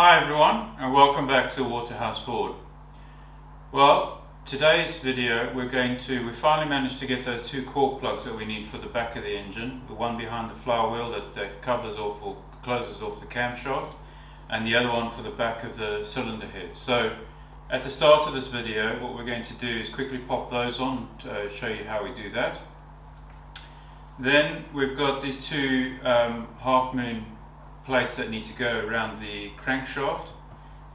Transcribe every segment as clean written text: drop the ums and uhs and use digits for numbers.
Hi everyone, and welcome back to Waterhouse Forde. Well, today's video we finally managed to get those two core plugs that we need for the back of the engine. The one behind the flywheel that covers off or closes off the camshaft, and the other one for the back of the cylinder head. So at the start of this video, what we're going to do is quickly pop those on to show you how we do that. Then we've got these two half moon plates that need to go around the crankshaft.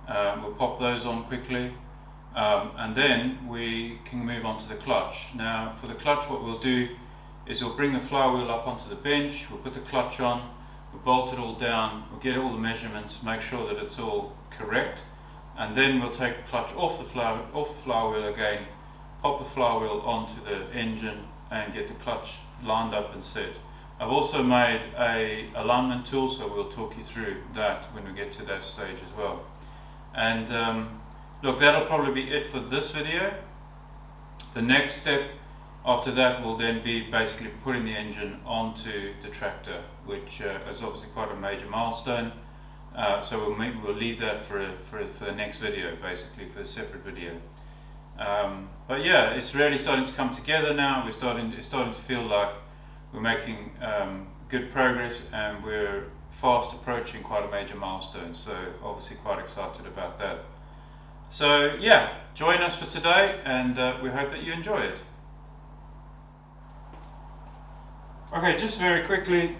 We'll pop those on quickly, and then we can move on to the clutch. Now for the clutch, what we'll do is we'll bring the flywheel up onto the bench, we'll put the clutch on, we'll bolt it all down, we'll get all the measurements, make sure that it's all correct, and then we'll take the clutch off the flywheel again, pop the flywheel onto the engine and get the clutch lined up and set. I've also made a alignment tool, so we'll talk you through that when we get to that stage as well. And look, that'll probably be it for this video. The next step after that will then be basically putting the engine onto the tractor, which is obviously quite a major milestone. So we'll leave that for the next video, basically for a separate video. But yeah, it's really starting to come together now. It's starting to feel like we're making good progress, and we're fast approaching quite a major milestone, so obviously quite excited about that. So yeah, join us for today, and we hope that you enjoy it. Okay, just very quickly,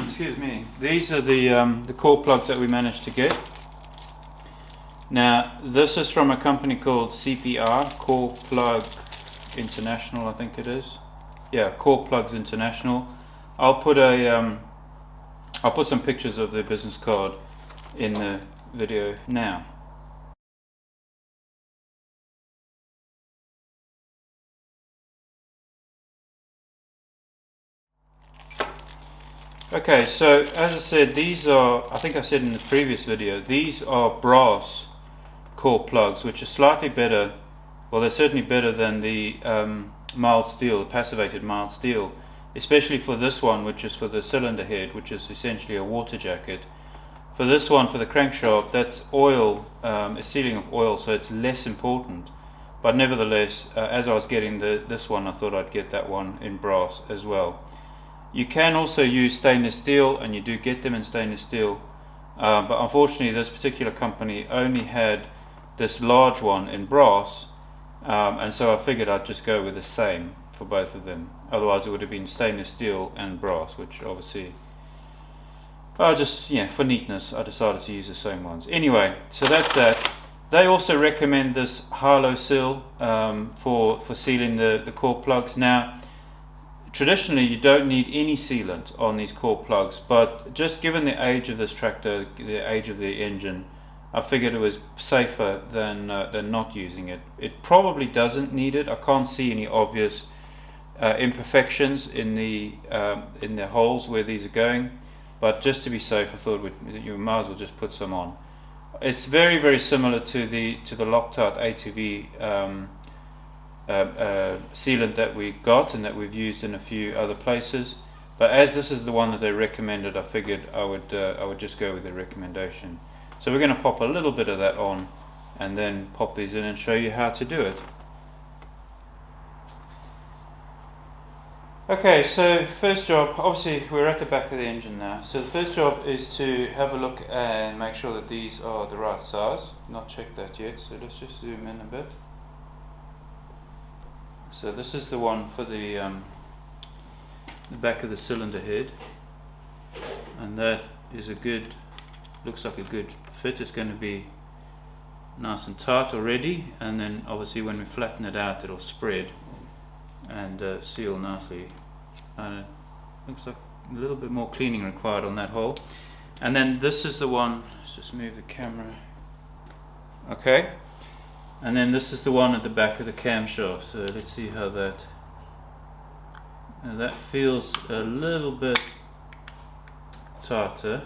excuse me, these are the core plugs that we managed to get. Now this is from a company called CPR, Core Plug International, I think it is. Yeah, Core Plugs International. I'll put some pictures of the business card in the video now. Okay, so as I said, these are, I think I said in the previous video, these are brass core plugs, which are slightly better, well they're certainly better than the mild steel, the passivated mild steel, especially for this one, which is for the cylinder head, which is essentially a water jacket. For this one, for the crankshaft, that's oil, a sealing of oil, so it's less important. But nevertheless, as I was getting this one, I thought I'd get that one in brass as well. You can also use stainless steel, and you do get them in stainless steel, but unfortunately this particular company only had this large one in brass, and so I figured I'd just go with the same for both of them. Otherwise it would have been stainless steel and brass, which obviously, for neatness, I decided to use the same ones. Anyway, so that's that. They also recommend this halo seal for sealing the core plugs. Now, traditionally you don't need any sealant on these core plugs, but just given the age of this tractor, the age of the engine, I figured it was safer than not using it. It probably doesn't need it. I can't see any obvious imperfections in the holes where these are going, but just to be safe, I thought you might as well just put some on. It's very, very similar to the Loctite A2V sealant that we got and that we've used in a few other places. But as this is the one that they recommended, I figured I would just go with the recommendation. So we're going to pop a little bit of that on, and then pop these in and show you how to do it. Okay, so first job, obviously we're at the back of the engine now, so the first job is to have a look and make sure that these are the right size. Not checked that yet, so let's just zoom in a bit. So this is the one for the back of the cylinder head, and that is looks like a good fit. It's going to be nice and tight already, and then obviously when we flatten it out it'll spread and seal nicely, and it looks like a little bit more cleaning required on that hole. And then this is the one, let's just move the camera, okay, and then this is the one at the back of the camshaft. So let's see how that, now that feels a little bit tighter.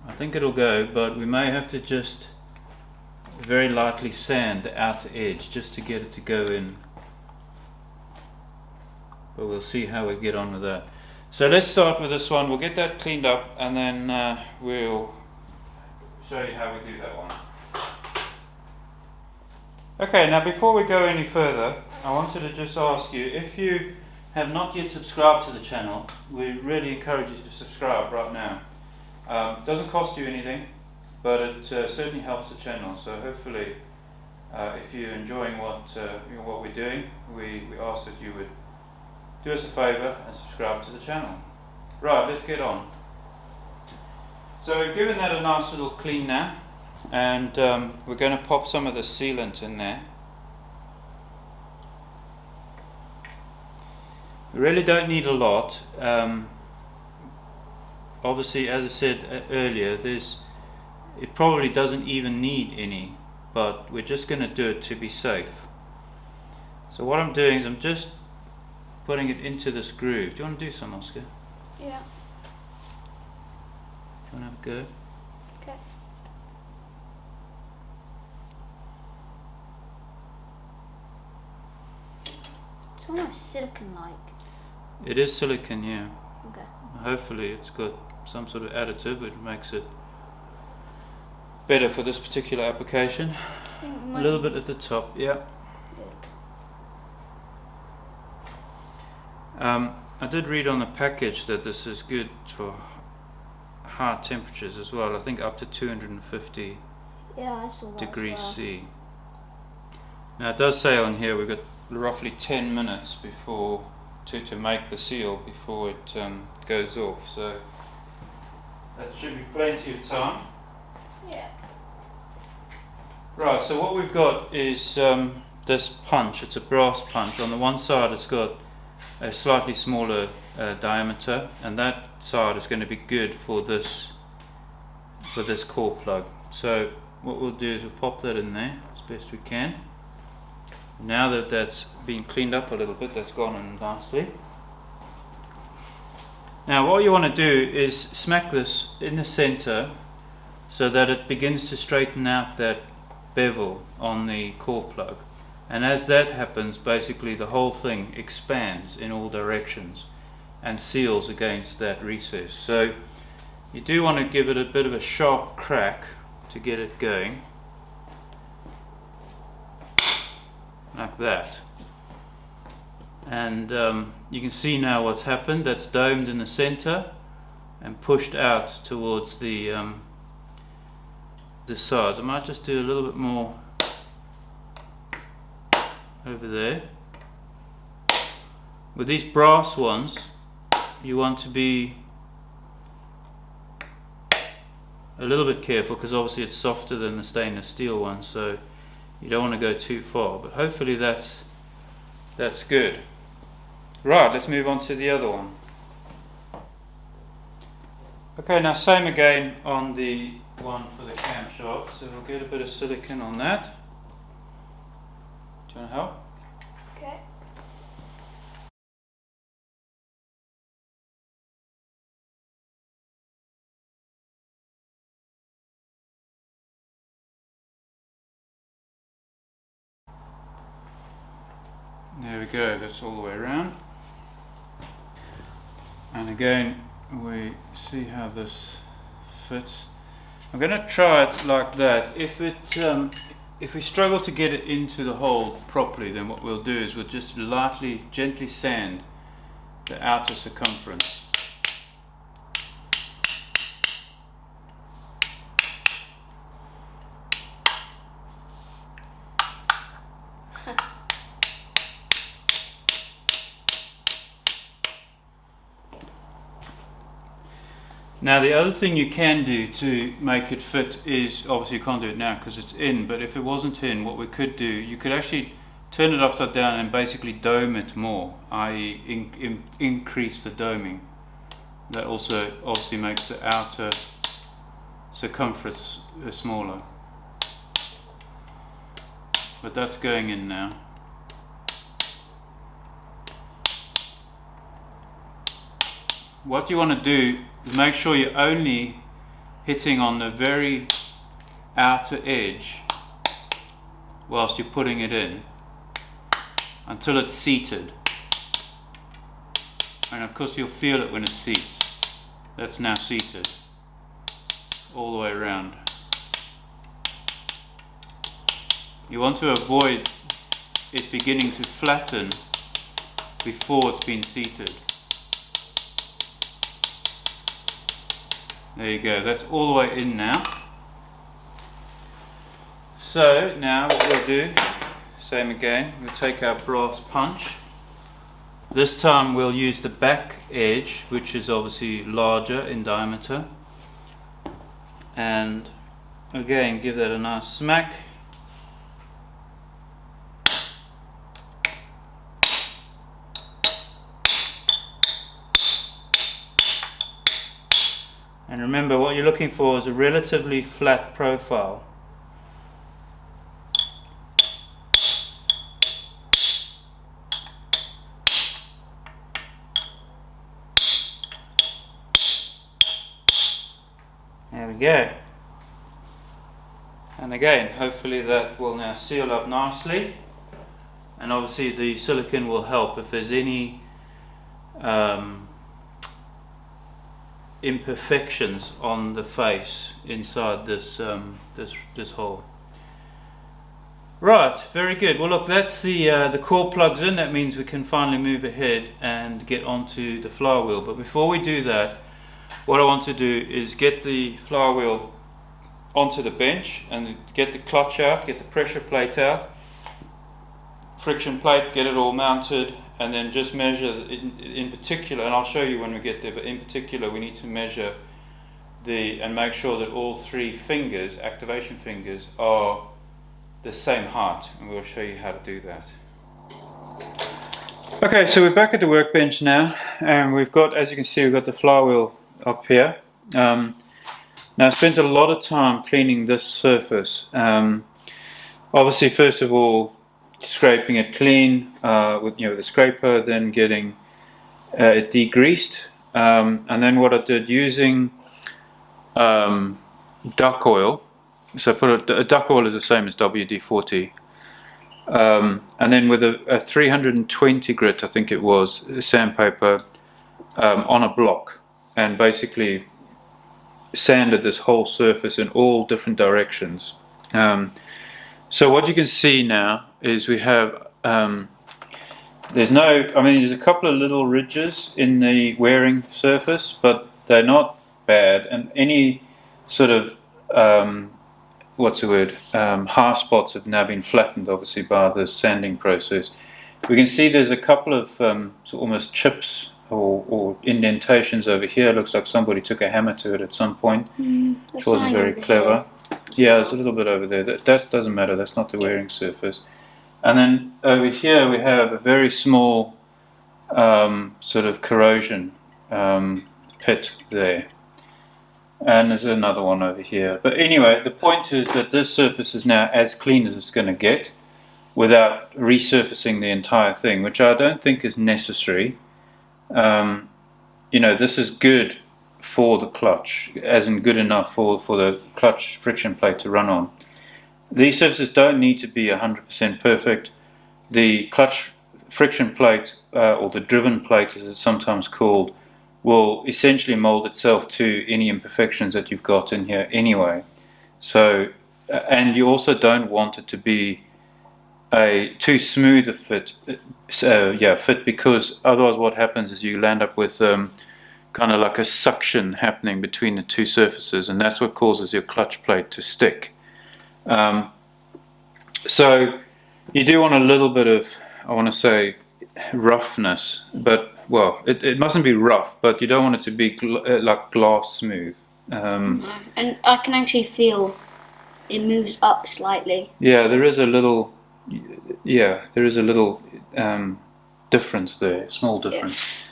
I think it'll go, but we may have to just very lightly sand the outer edge just to get it to go in, but we'll see how we get on with that. So let's start with this one. We'll get that cleaned up, and then we'll show you how we do that one. Okay, now before we go any further, I wanted to just ask you, if you have not yet subscribed to the channel, we really encourage you to subscribe right now. It doesn't cost you anything, but it certainly helps the channel. So hopefully, if you're enjoying what we're doing, we ask that you would do us a favour and subscribe to the channel. Right, let's get on. So we've given that a nice little clean now, and we're going to pop some of the sealant in there. We really don't need a lot. Obviously, as I said earlier, it probably doesn't even need any, but we're just going to do it to be safe. So what I'm doing is I'm just putting it into this groove. Do you want to do some, Oscar? Yeah. Do you want to have a go? Okay. It's almost silicone-like. It is silicone, yeah. Okay. Hopefully it's got some sort of additive which makes it better for this particular application. A little bit at the top, yeah. I did read on the package that this is good for high temperatures as well. I think up to 250 I saw that degrees as well. C. Now it does say on here we've got roughly 10 minutes before to make the seal before it goes off. So that should be plenty of time. Yeah. Right, so what we've got is this punch. It's a brass punch. On the one side it's got a slightly smaller diameter, and that side is going to be good for this core plug. So what we'll do is we'll pop that in there as best we can. Now that that's been cleaned up a little bit, that's gone in nicely. Now what you want to do is smack this in the center so that it begins to straighten out that bevel on the core plug. And as that happens, basically the whole thing expands in all directions and seals against that recess. So you do want to give it a bit of a sharp crack to get it going, like that. And you can see now what's happened. That's domed in the center and pushed out towards the sides. I might just do a little bit more over there. With these brass ones, you want to be a little bit careful because obviously it's softer than the stainless steel one, so you don't want to go too far, but hopefully that's good. Right, let's move on to the other one. Okay, now same again on the one for the camshaft, so we'll get a bit of silicone on that. Do you want to help? Okay. There we go, that's all the way around. And again, we see how this fits. I'm going to try it like that. If we struggle to get it into the hole properly, then what we'll do is we'll just lightly, gently sand the outer circumference. Now the other thing you can do to make it fit is, obviously you can't do it now because it's in, but if it wasn't in, what we could do, you could actually turn it upside down and basically dome it more, i.e. increase the doming. That also obviously makes the outer circumference smaller. But that's going in now. What you want to do is make sure you're only hitting on the very outer edge whilst you're putting it in until it's seated. And of course you'll feel it when it seats. That's now seated all the way around. You want to avoid it beginning to flatten before it's been seated. There you go, that's all the way in now. So now what we'll do, same again, we'll take our brass punch. This time we'll use the back edge, which is obviously larger in diameter, and again give that a nice smack. And remember, what you're looking for is a relatively flat profile. There we go. And again, hopefully that will now seal up nicely. And obviously the silicone will help if there's any imperfections on the face inside this this hole. Right, very good. Well, look, that's the core plugs in. That means we can finally move ahead and get onto the flywheel. But before we do that, what I want to do is get the flywheel onto the bench and get the clutch out, get the pressure plate out, friction plate, get it all mounted, and then just measure in particular, and I'll show you when we get there, but in particular we need to measure and make sure that all three fingers, activation fingers, are the same height, and we'll show you how to do that. Okay, so we're back at the workbench now, and we've got, as you can see, we've got the flywheel up here. Now I spent a lot of time cleaning this surface. Obviously, first of all, scraping it clean with the scraper, then getting it degreased, and then what I did using duck oil. So I put a duck oil is the same as WD-40, and then with a 320 grit, I think it was, sandpaper on a block, and basically sanded this whole surface in all different directions. So what you can see now is we have there's a couple of little ridges in the wearing surface, but they're not bad, and any sort of hard spots have now been flattened, obviously, by the sanding process. We can see there's a couple of almost chips or indentations over here. Looks like somebody took a hammer to it at some point, which wasn't very clever. Yeah, there's a little bit over there. That doesn't matter, that's not the wearing surface. And then over here we have a very small sort of corrosion pit there. And there's another one over here. But anyway, the point is that this surface is now as clean as it's going to get without resurfacing the entire thing, which I don't think is necessary. This is good for the clutch, as in good enough for the clutch friction plate to run on. These surfaces don't need to be 100% perfect. The clutch friction plate, or the driven plate as it's sometimes called, will essentially mold itself to any imperfections that you've got in here anyway. So, and you also don't want it to be a too smooth a fit, because otherwise what happens is you land up with kind of like a suction happening between the two surfaces, and that's what causes your clutch plate to stick. So you do want a little bit of, I want to say, roughness, but well, it mustn't be rough, but you don't want it to be like glass smooth. And I can actually feel it moves up slightly. Yeah, there is a little difference there, small difference. Yeah.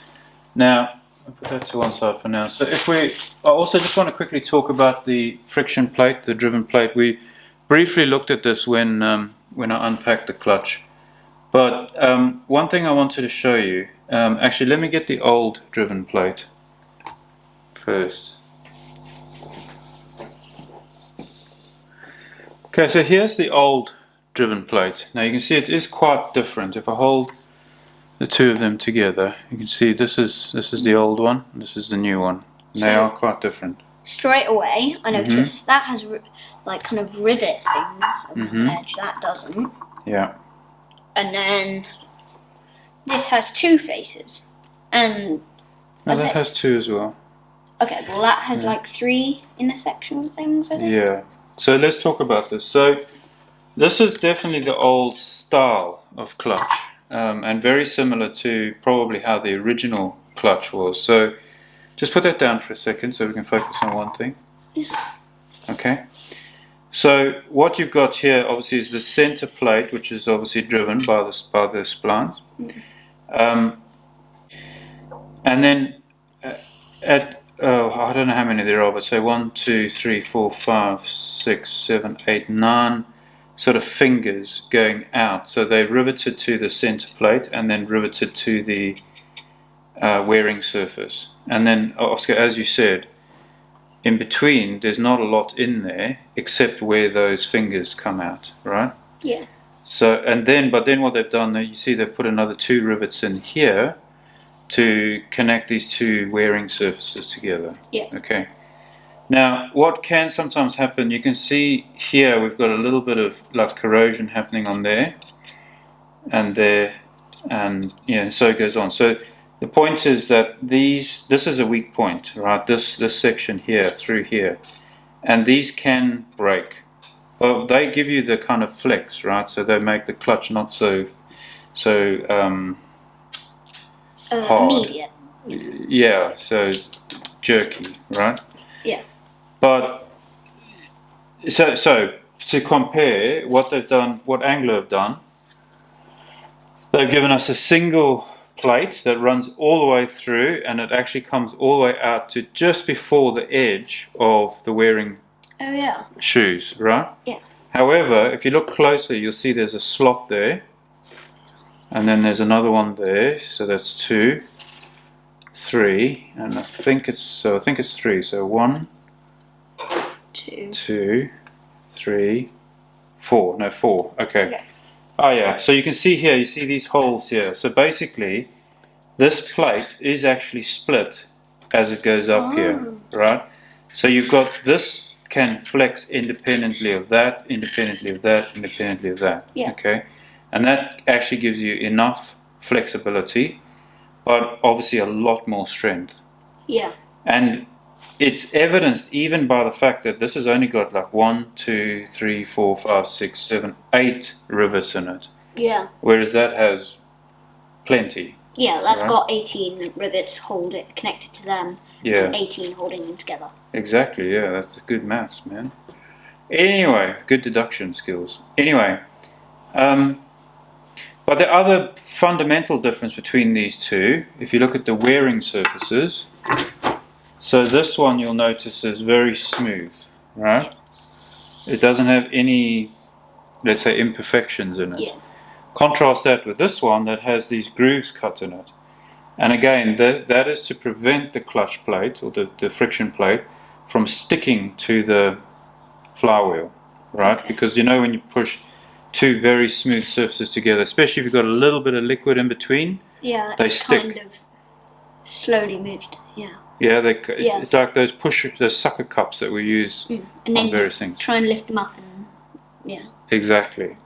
Now, I'll put that to one side for now. So I also just want to quickly talk about the friction plate, the driven plate. We briefly looked at this when I unpacked the clutch. But one thing I wanted to show you, actually let me get the old driven plate first. Okay, so here's the old driven plate. Now you can see it is quite different. If I hold the two of them together, you can see this is the old one, this is the new one. They are quite different. straight away I noticed that has like kind of rivet things on the edge. That doesn't. Yeah. And then this has 2 faces, and No, that has 2 as well. Okay, well that has like 3 intersection things, I think. Yeah. So let's talk about this. So this is definitely the old style of clutch, and very similar to probably how the original clutch was. So just put that down for a second so we can focus on one thing. Okay. So what you've got here obviously is the center plate, which is obviously driven by the splines. And then I don't know how many there are, but say 1, 2, 3, 4, 5, 6, 7, 8, 9 sort of fingers going out. So they're riveted to the center plate and then riveted to the wearing surface. And then, Oscar, as you said, in between there's not a lot in there except where those fingers come out, right? Yeah. So but then what they've done, you see they've put another 2 rivets in here to connect these 2 wearing surfaces together. Yeah. Okay. Now, what can sometimes happen, you can see here we've got a little bit of like corrosion happening on there and there, and so it goes on. So the point is that this is a weak point, right? This section here through here, and these can break. Well, they give you the kind of flex, right? So they make the clutch not so hard. Immediate. Yeah, so jerky, right? Yeah. But so to compare what they've done, what Anglo have done, they've given us a single plate that runs all the way through, and it actually comes all the way out to just before the edge of the wearing shoes, right? Yeah. However, if you look closely, you'll see there's a slot there, and then there's another one there. So that's 2, 3, and I think it's 3. So 1, 2, 3, 4. No, 4. Okay. Oh yeah. So you can see here. You see these holes here. So basically, this plate is actually split as it goes up here, right? So you've got this can flex independently of that, independently of that, independently of that. Yeah. Okay. And that actually gives you enough flexibility, but obviously a lot more strength. Yeah. And it's evidenced even by the fact that this has only got like 1, 2, 3, 4, 5, 6, 7, 8 rivets in it. Yeah. Whereas that has plenty. Yeah, that's got 18 rivets connected to them. Yeah. And 18 holding them together. Exactly, yeah, that's good maths, man. Anyway, good deduction skills. Anyway, but the other fundamental difference between these two, if you look at the wearing surfaces, so this one you'll notice is very smooth, right? It doesn't have any, let's say, imperfections in it. Yeah. Contrast that with this one that has these grooves cut in it. And again, that is to prevent the clutch plate or the friction plate from sticking to the flywheel, right? Okay. Because when you push 2 very smooth surfaces together, especially if you've got a little bit of liquid in between, they stick. Kind of slowly moved, yeah. Yeah, it's like those sucker cups that we use and then on various things. Try and lift them up and, yeah. Exactly.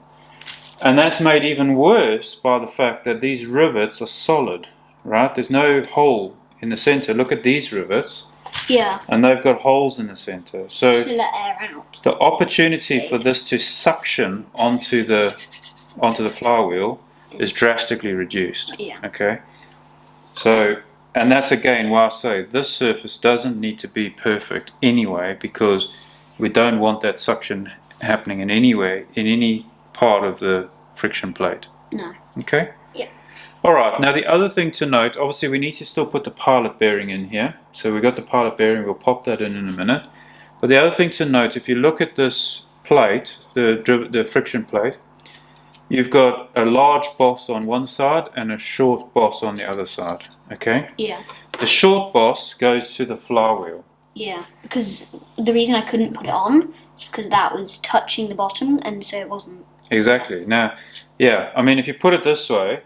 And that's made even worse by the fact that these rivets are solid, right? There's no hole in the center. Look at these rivets. Yeah. And they've got holes in the center. So to let air out. The opportunity for this to suction onto the flywheel is drastically reduced. Yeah. Okay. So, and that's again why I say this surface doesn't need to be perfect anyway, because we don't want that suction happening in any way, in any part of the friction plate. No. Okay? Yeah. Alright, now the other thing to note, obviously we need to still put the pilot bearing in here. So we've got the pilot bearing, we'll pop that in a minute. But the other thing to note, if you look at this plate, the friction plate, you've got a large boss on one side and a short boss on the other side. Okay? Yeah. The short boss goes to the flywheel. Yeah, because the reason I couldn't put it on is because that was touching the bottom, and so it wasn't. Exactly. Now, yeah, I mean, if you put it this way,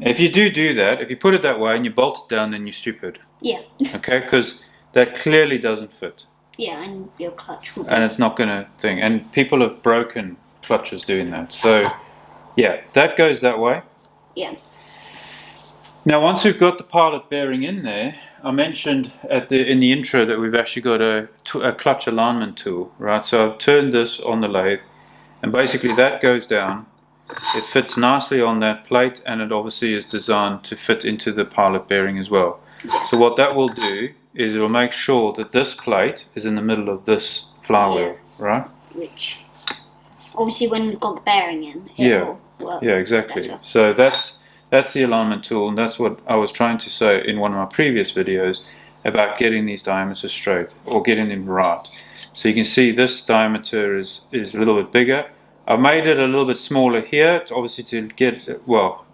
if you do that, if you put it that way and you bolt it down, then you're stupid. Yeah. Okay, because that clearly doesn't fit. Yeah, and your clutch will be. And it's not going to thing. And people have broken clutches doing that. So, yeah, that goes that way. Yeah. Now, once we've got the pilot bearing in there, I mentioned in the intro that we've actually got a clutch alignment tool, right? So I've turned this on the lathe, and basically that goes down. It fits nicely on that plate, and it obviously is designed to fit into the pilot bearing as well. So what that will do is it will make sure that this plate is in the middle of this flywheel, right? Which, obviously, when we've got the bearing in, it will work. Yeah, exactly. Better. So that's the alignment tool, and that's what I was trying to say in one of my previous videos about getting these diameters straight or getting them right. So you can see this diameter is a little bit bigger. I've made it a little bit smaller here, obviously to get, well,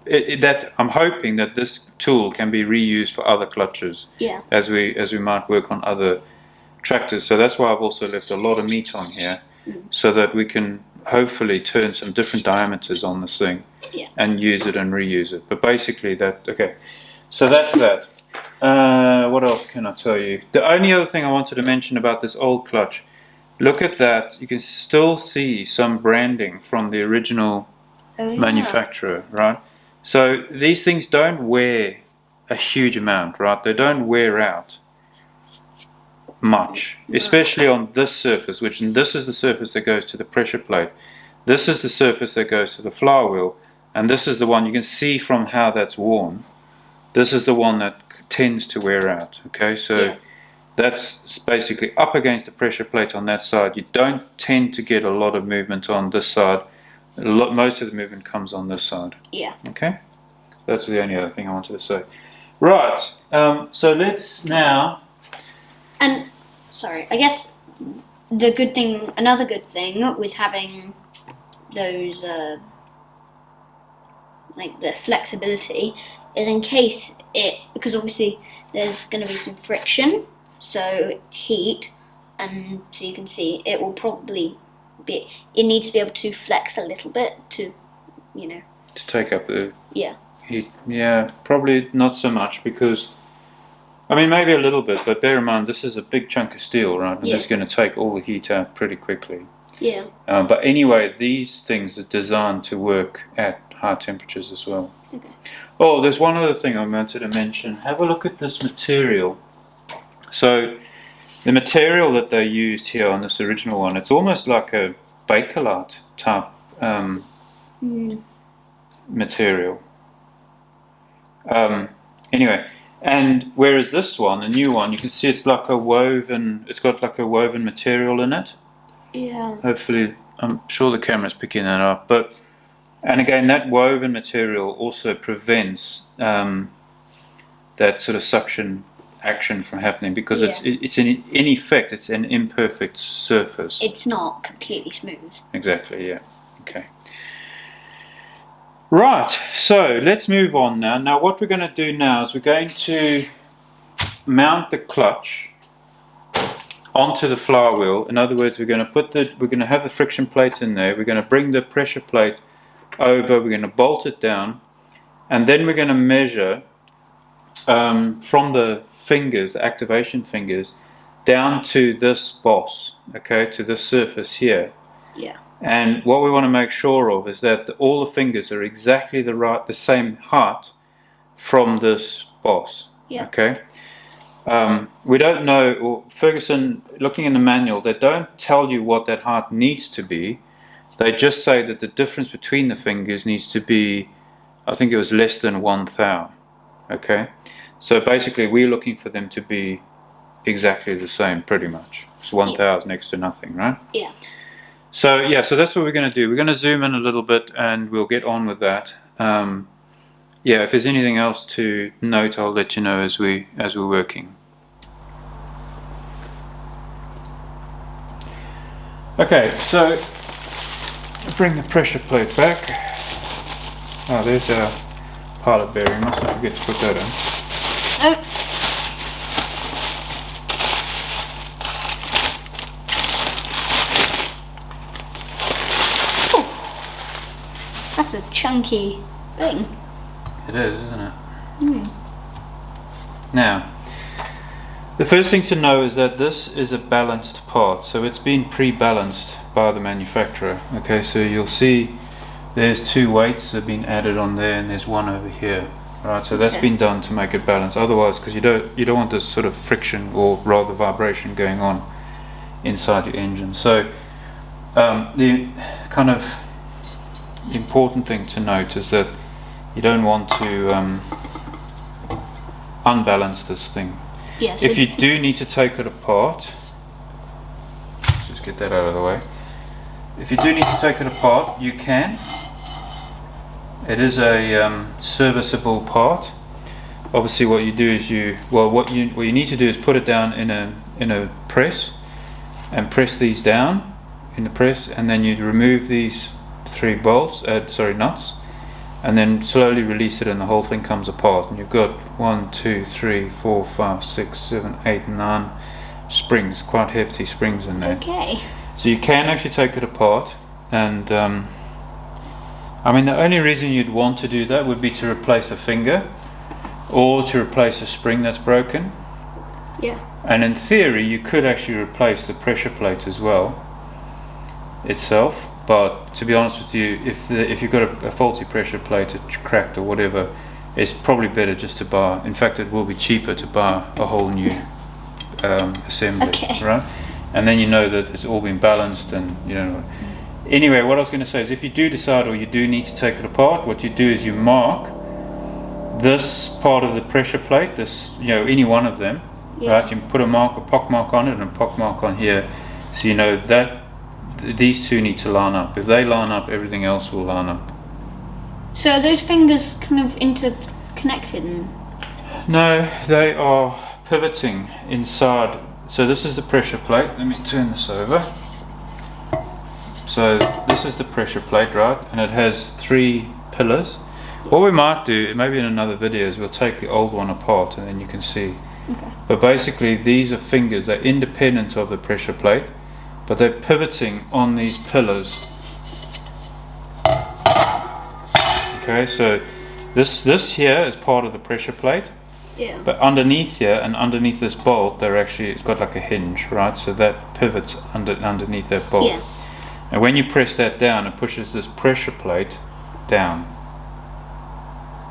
that I'm hoping that this tool can be reused for other clutches as we might work on other tractors. So that's why I've also left a lot of meat on here, so that we can hopefully turn some different diameters on this thing and use it and reuse it. But basically okay, so that's that. What else can I tell you? The only other thing I wanted to mention about this old clutch, look at that, you can still see some branding from the original manufacturer, right? So these things don't wear a huge amount, right? They don't wear out much, especially on this surface, this is the surface that goes to the pressure plate. This is the surface that goes to the flywheel, and this is the one you can see from how that's worn. This is the one that tends to wear out, okay? So that's basically up against the pressure plate on that side. You don't tend to get a lot of movement on this side. Most of the movement comes on this side. Yeah. Okay? That's the only other thing I wanted to say. Right. So let's now... And, sorry, I guess another good thing with having those, like the flexibility, is in case because obviously there's going to be some friction, so heat, and so you can see it will probably it needs to be able to flex a little bit to, to take up the heat. Yeah, probably not so much, because I mean maybe a little bit, but bear in mind this is a big chunk of steel, right? And it's going to take all the heat out pretty quickly. Yeah. But anyway, these things are designed to work at high temperatures as well. Okay. Oh, there's one other thing I wanted to mention. Have a look at this material. So the material that they used here on this original one, it's almost like a Bakelite type material. Anyway, and whereas this one, the new one, you can see it's got like a woven material in it. Yeah. Hopefully, I'm sure the camera's picking that up. And again, that woven material also prevents that sort of suction action from happening, because it's in effect it's an imperfect surface. It's not completely smooth. Exactly. Yeah. Okay. Right. So let's move on now. Now, what we're going to do now is we're going to mount the clutch onto the flywheel. In other words, we're going to have the friction plate in there. We're going to bring the pressure plate over. We're going to bolt it down, and then we're going to measure from the fingers, the activation fingers, down to this boss, okay, to this surface here. Yeah. And what we want to make sure of is that all the fingers are exactly the same height from this boss. Yeah. Okay. We don't know, or Ferguson, looking in the manual, they don't tell you what that height needs to be. They just say that the difference between the fingers needs to be, I think it was less than 1 thou. Okay. So basically, we're looking for them to be exactly the same, pretty much. So 1 thou is next to nothing, right? Yeah. So yeah, so that's what we're going to do. We're going to zoom in a little bit, and we'll get on with that. Yeah, if there's anything else to note, I'll let you know as we're working. Okay, so bring the pressure plate back. Oh, there's our pilot bearing. Mustn't forget to put that in. Oh. That's a chunky thing. It is, isn't it? Mm. Now, The first thing to know is that this is a balanced part, so it's been pre-balanced by the manufacturer. Okay, so you'll see there's 2 weights that have been added on there, and there's one over here. Right, so that's been done to make it balanced. Otherwise, because you don't want this sort of friction, or rather vibration, going on inside your engine. So the kind of important thing to note is that you don't want to unbalance this thing. Yeah, so if you do need to take it apart, let's just get that out of the way. If you do need to take it apart, you can. It is a serviceable part. Obviously, what you do is what you need to do is put it down in a press, and press these down in the press, and then you remove these 3 nuts, and then slowly release it, and the whole thing comes apart, and you've got 1, 2, 3, 4, 5, 6, 7, 8, 9 springs, quite hefty springs in there. Okay. So you can actually take it apart, and I mean, the only reason you'd want to do that would be to replace a finger or to replace a spring that's broken. Yeah. And in theory, you could actually replace the pressure plate as well itself. But to be honest with you, if you've got a faulty pressure plate, it's cracked or whatever, it's probably better just to buy. In fact, it will be cheaper to buy a whole new assembly, Okay. right? And then you know that it's all been balanced, and you know. Anyway, what I was going to say is, if you do decide or you do need to take it apart, what you do is you mark this part of the pressure plate, any one of them, right? You can put a pock mark on it and a pock mark on here, so you know that these 2 need to line up. If they line up, everything else will line up. So are those fingers kind of interconnected? No, they are pivoting inside. So this is the pressure plate. Let me turn this over. So this is the pressure plate, right? And it has 3 pillars. What we might do, maybe in another video, is we'll take the old one apart, and then you can see. Okay. But basically, these are fingers. They're independent of the pressure plate, but they're pivoting on these pillars. Okay, so this here is part of the pressure plate. Yeah. But underneath here and underneath this bolt, it's got like a hinge, right? So that pivots underneath that bolt. Yeah. And when you press that down, it pushes this pressure plate down.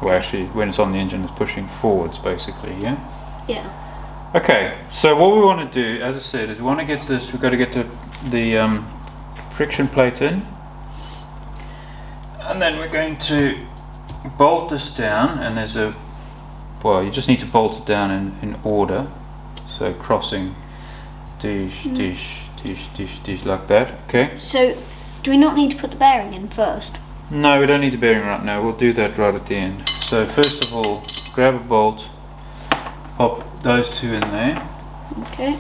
Well, actually, when it's on the engine, it's pushing forwards, basically, yeah? Yeah. Okay, so what we want to do, as I said, is we've got to get the friction plate in. And then we're going to bolt this down, and you just need to bolt it down in order. So crossing, dish, like that, okay? So, do we not need to put the bearing in first? No, we don't need the bearing right now. We'll do that right at the end. So first of all, grab a bolt, pop those 2 in there. Okay.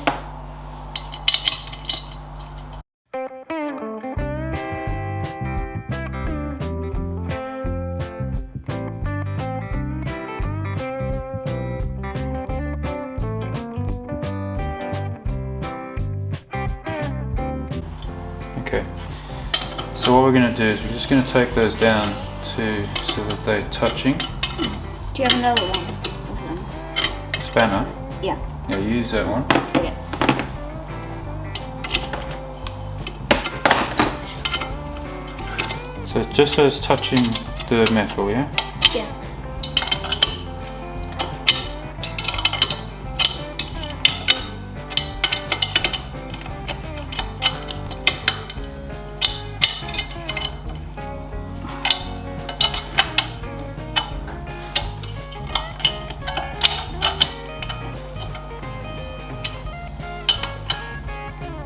Okay. So what we're going to do is we're just going to take those down so that they're touching. Do you have another one of them? Spanner? Yeah. Yeah, use that one. Yeah. So just so it's touching the metal, yeah? Yeah.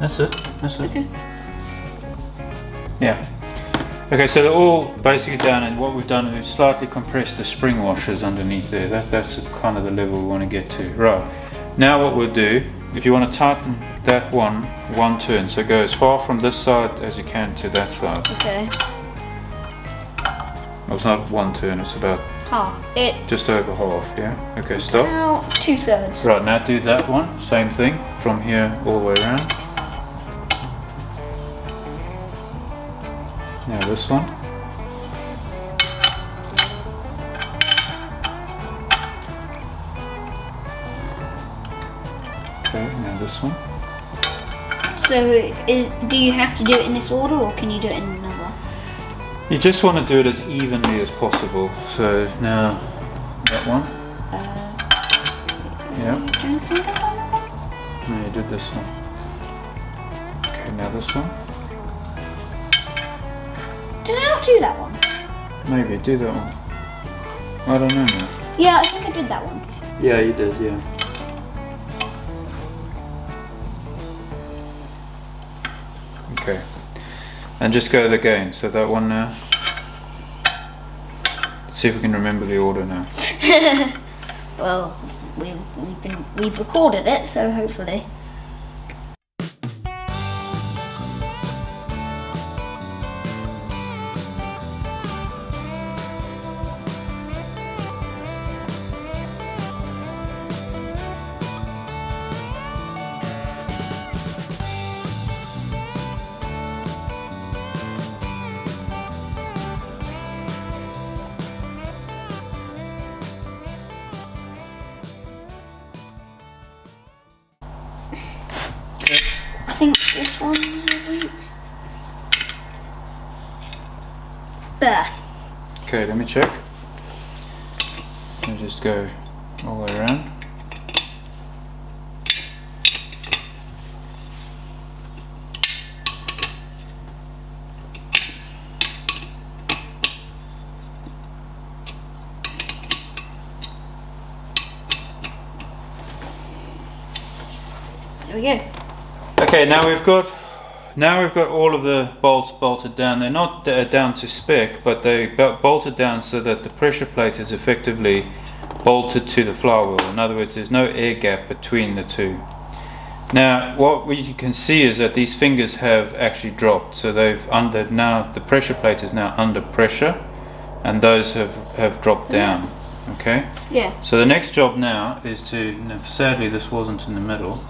That's it. Okay. Yeah. Okay, so they're all basically down, and what we've done is we've slightly compressed the spring washers underneath there. That's kind of the level we want to get to. Right. Now what we'll do, if you want to tighten that one turn, so go as far from this side as you can to that side. Okay. Well, it's not one turn, it's about It's just over half, yeah? Okay, stop. about 2/3. Right, now do that one, same thing, from here all the way around. Now this one. this one. So do you have to do it in this order, or can you do it in another? You just want to do it as evenly as possible. So now that one. Yeah. Don't think I've done that one? No, you did this one. Okay, now this one. Did I not do that one? Maybe do that one. I don't know now. Yeah, I think I did that one. Yeah, you did, yeah. Okay. And just go again. So that one now. Let's see if we can remember the order now. Well, we've recorded it, so hopefully. I think this one isn't. There. Okay, let me check. Let me just go all the way around. There we go. Okay, now we've got all of the bolts bolted down. They're not down to spec, but they bolted down so that the pressure plate is effectively bolted to the flywheel. In other words, there's no air gap between the two. Now, what you can see is that these fingers have actually dropped. So now the pressure plate is now under pressure, and those have dropped down. Okay. Yeah. So the next job now is to. Sadly, this wasn't in the middle.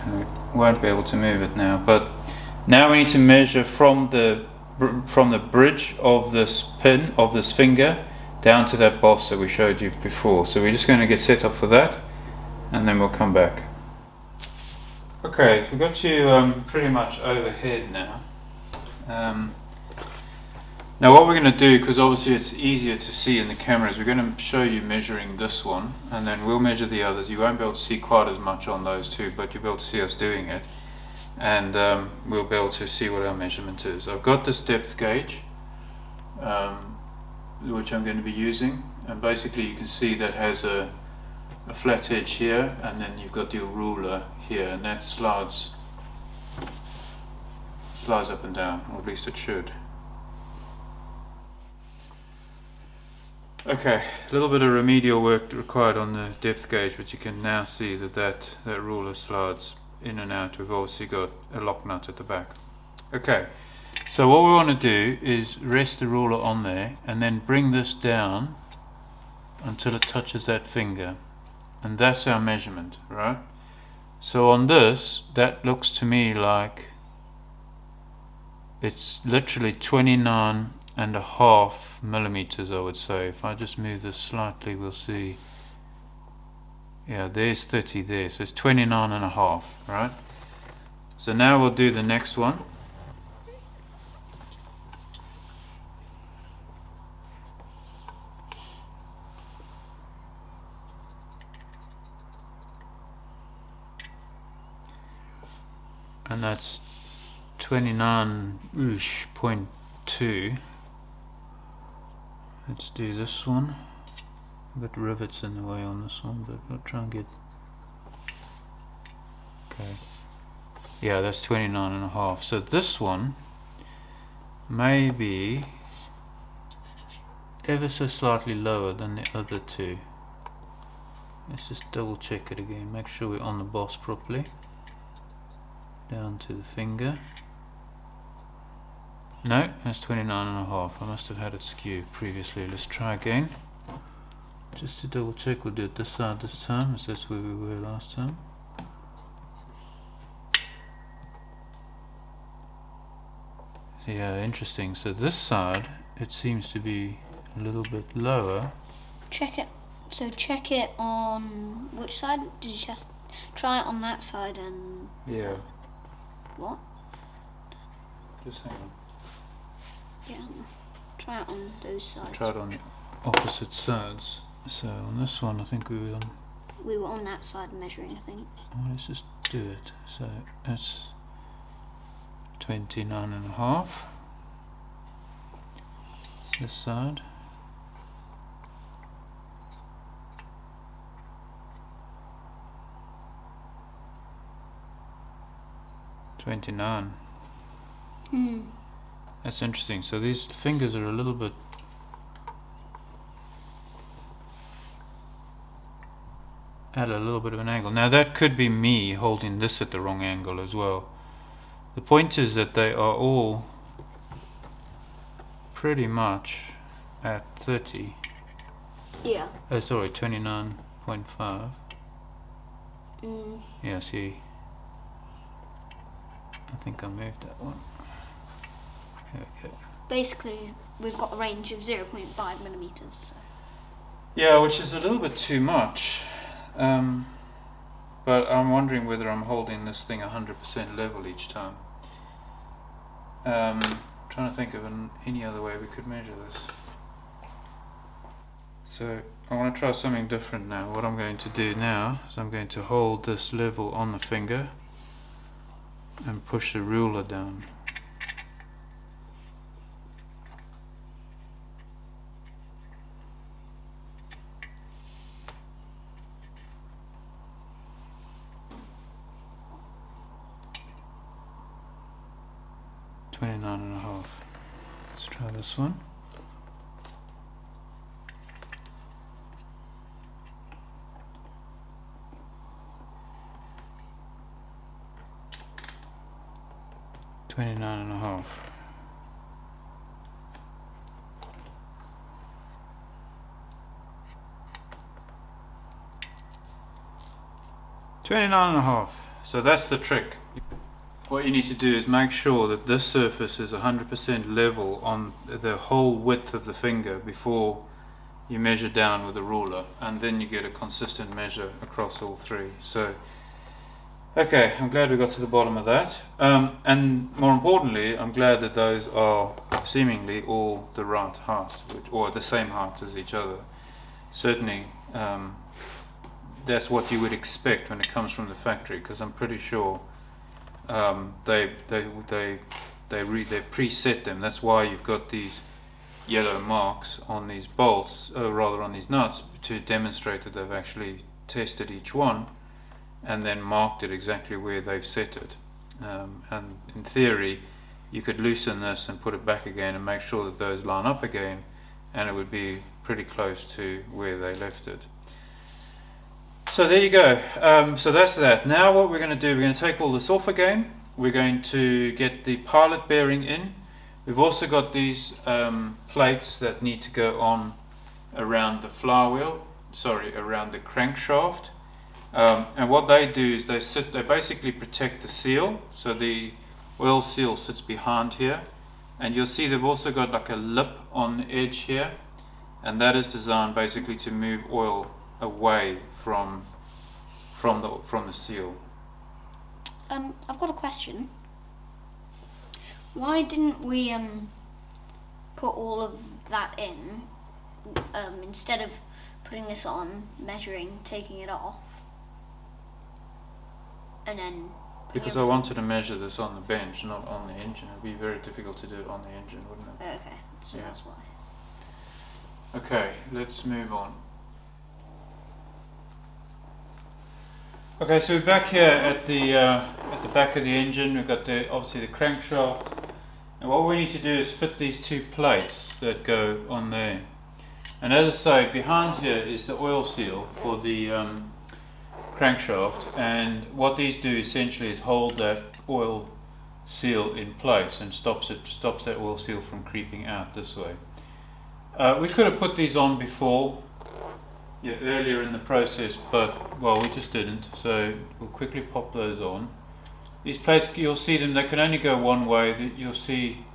We won't be able to move it now, but now we need to measure from the bridge of this pin, of this finger, down to that boss that we showed you before. So we're just going to get set up for that, and then we'll come back. Okay, we've got you pretty much overhead now. Now what we're going to do, because obviously it's easier to see in the cameras, we're going to show you measuring this one, and then we'll measure the others. You won't be able to see quite as much on those two, but you'll be able to see us doing it, and we'll be able to see what our measurement is. I've got this depth gauge, which I'm going to be using, and basically you can see that has a flat edge here, and then you've got your ruler here, and that slides up and down, or at least it should. Okay, a little bit of remedial work required on the depth gauge, but you can now see that ruler slides in and out. We've obviously got a lock nut at the back. Okay, so what we want to do is rest the ruler on there and then bring this down until it touches that finger, and that's our measurement, right? So on this, that looks to me like it's literally 29.5 millimeters, I would say. If I just move this slightly, we'll see. Yeah, there's 30 there, so it's 29.5, right? So now we'll do the next one. And that's 29.2. Let's do this one. I've got rivets in the way on this one, but we'll try and get. Okay. Yeah, that's 29.5. So this one may be ever so slightly lower than the other two. Let's just double check it again, make sure we're on the boss properly. Down to the finger. No, that's 29.5. I must have had it skewed previously. Let's try again. Just to double check, we'll do it this side this time, as that's where we were last time. So yeah, interesting. So this side, it seems to be a little bit lower. Check it. So check it on which side? Did you Try it on that side and... Yeah. What? Just hang on. Yeah. Try it on those sides. Try it on opposite sides. So on this one, I think we were on... We were on that side measuring, I think. Well, let's just do it. So it's 29.5. This side. $29. That's interesting. So these fingers are a little bit at a little bit of an angle. Now that could be me holding this at the wrong angle as well. The point is that they are all pretty much at 30. Yeah. Oh, sorry, 29.5. Yeah, see. I think I moved that one. There we go. Basically, we've got a range of 0.5 millimeters. So. Yeah, which is a little bit too much. But I'm wondering whether I'm holding this thing 100% level each time. Trying to think of any other way we could measure this. So I want to try something different now. What I'm going to do now is I'm going to hold this level on the finger and push the ruler down. $29.5. Let's try this one. $29.5. $29.5. So that's the trick. What you need to do is make sure that this surface is 100% level on the whole width of the finger before you measure down with a ruler, and then you get a consistent measure across all three. So, okay, I'm glad we got to the bottom of that. And more importantly, I'm glad that those are seemingly all the right height, or the same height as each other. Certainly, that's what you would expect when it comes from the factory, because I'm pretty sure they preset them. That's why you've got these yellow marks on these bolts, rather on these nuts, to demonstrate that they've actually tested each one and then marked it exactly where they've set it. And in theory, you could loosen this and put it back again and make sure that those line up again, and it would be pretty close to where they left it. So there you go. So that's that. Now what we're going to do, we're going to take all this off again. We're going to get the pilot bearing in. We've also got these plates that need to go on around the flywheel, around the crankshaft. And what they do is they basically protect the seal. So the oil seal sits behind here. And you'll see they've also got like a lip on the edge here. And that is designed basically to move oil away from the seal. I've got a question. Why didn't we put all of that in instead of putting this on, measuring, taking it off, and then? Because I wanted to measure this on the bench, not on the engine. It would be very difficult to do it on the engine, wouldn't it? Okay, so yeah. That's why. Okay, let's move on. Okay, so we're back here at the back of the engine. We've got obviously the crankshaft, and what we need to do is fit these two plates that go on there. And as I say, behind here is the oil seal for the crankshaft, and what these do essentially is hold that oil seal in place and stops that oil seal from creeping out this way. We could have put these on before. Yeah, earlier in the process, but well, we just didn't, so we'll quickly pop those on. These plates, you'll see them, they can only go one way. You'll see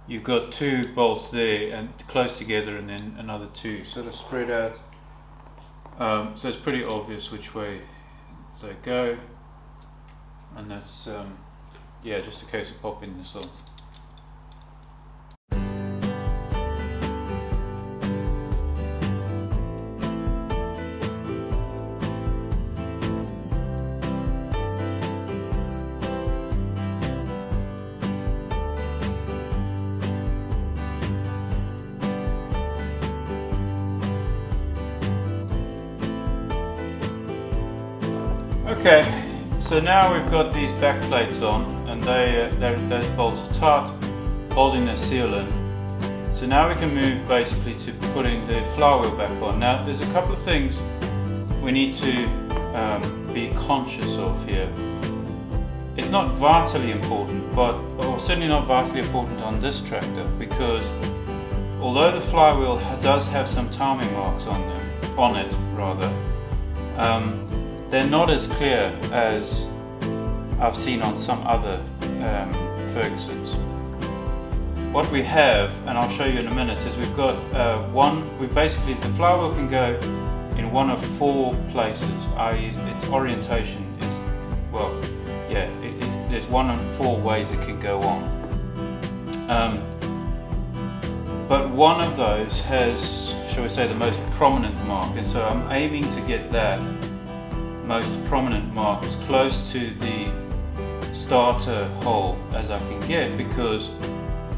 you've got two bolts there and close together, and then another two sort of spread out, so it's pretty obvious which way they go, and that's yeah, just a case of popping this on. Okay, so now we've got these back plates on, and those bolts are tight, holding the seal in. So now we can move basically to putting the flywheel back on. Now there's a couple of things we need to be conscious of here. It's not vitally important, or certainly not vitally important on this tractor, because although the flywheel does have some timing marks on it, they're not as clear as I've seen on some other Fergusons. What we have, and I'll show you in a minute, is we've got the flywheel can go in one of four places, i.e. its orientation is, well, yeah, there's one of four ways it can go on. But one of those has, shall we say, the most prominent mark, and so I'm aiming to get that most prominent mark as close to the starter hole as I can get, because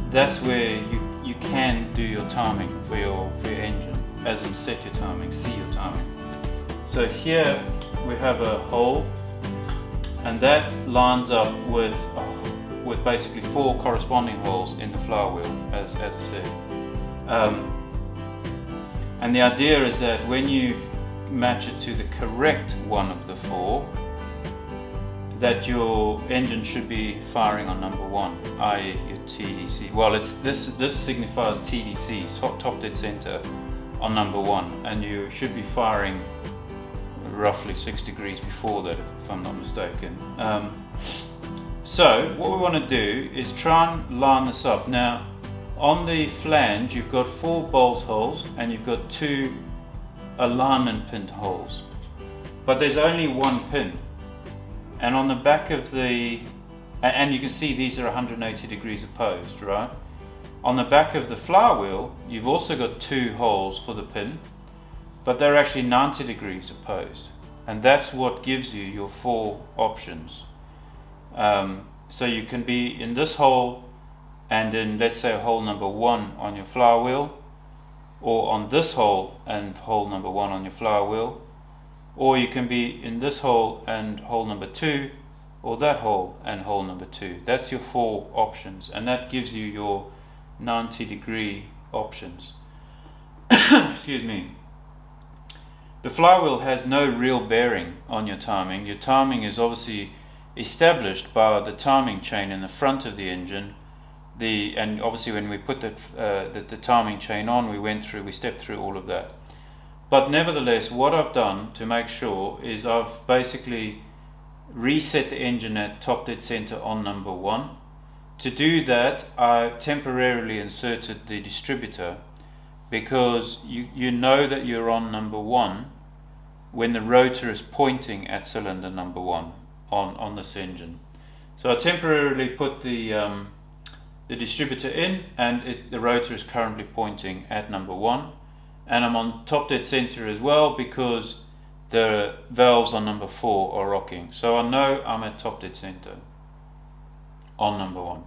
that's where you can do your timing for your engine, as in set your timing, see your timing. So here we have a hole, and that lines up with basically four corresponding holes in the flywheel, as I said. And the idea is that when you match it to the correct one of the four, that your engine should be firing on number one, i.e. your TDC. Well, this signifies TDC, top dead center, on number one, and you should be firing roughly 6 degrees before that, if I'm not mistaken. So what we want to do is try and line this up. Now on the flange you've got 4 bolt holes and you've got 2 alignment pin holes, but there's only one pin, and on the back of the, and you can see these are 180 degrees opposed, right? On the back of the flywheel you've also got 2 holes for the pin, but they're actually 90 degrees opposed, and that's what gives you your 4 options. So you can be in this hole and in, let's say, hole number 1 on your flywheel, or on this hole and hole number 1 on your flywheel, or you can be in this hole and hole number 2, or that hole and hole number 2. That's your 4 options, and that gives you your 90 degree options. Excuse me. The flywheel has no real bearing on your timing. Your timing is obviously established by the timing chain in the front of the engine. And obviously when we put the timing chain on, we stepped through all of that. But nevertheless, what I've done to make sure is I've basically reset the engine at top dead center on number 1. To do that, I temporarily inserted the distributor, because you know that you're on number 1 when the rotor is pointing at cylinder number 1 on this engine. So I temporarily put the distributor in, and the rotor is currently pointing at number 1, and I'm on top dead center as well because the valves on number 4 are rocking, so I know I'm at top dead center on number 1.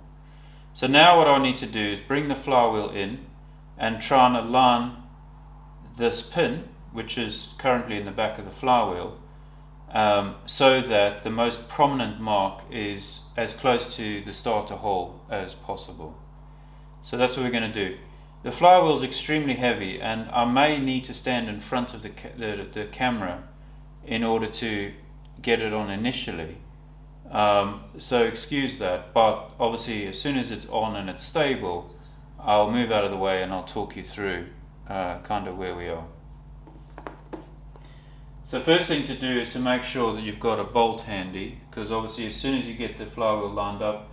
So now what I need to do is bring the flywheel in and try and align this pin, which is currently in the back of the flywheel, so that the most prominent mark is as close to the starter hole as possible. So that's what we're going to do. The flywheel is extremely heavy, and I may need to stand in front of the camera in order to get it on initially. So excuse that, but obviously as soon as it's on and it's stable, I'll move out of the way and I'll talk you through kind of where we are. So first thing to do is to make sure that you've got a bolt handy, because obviously as soon as you get the flywheel lined up,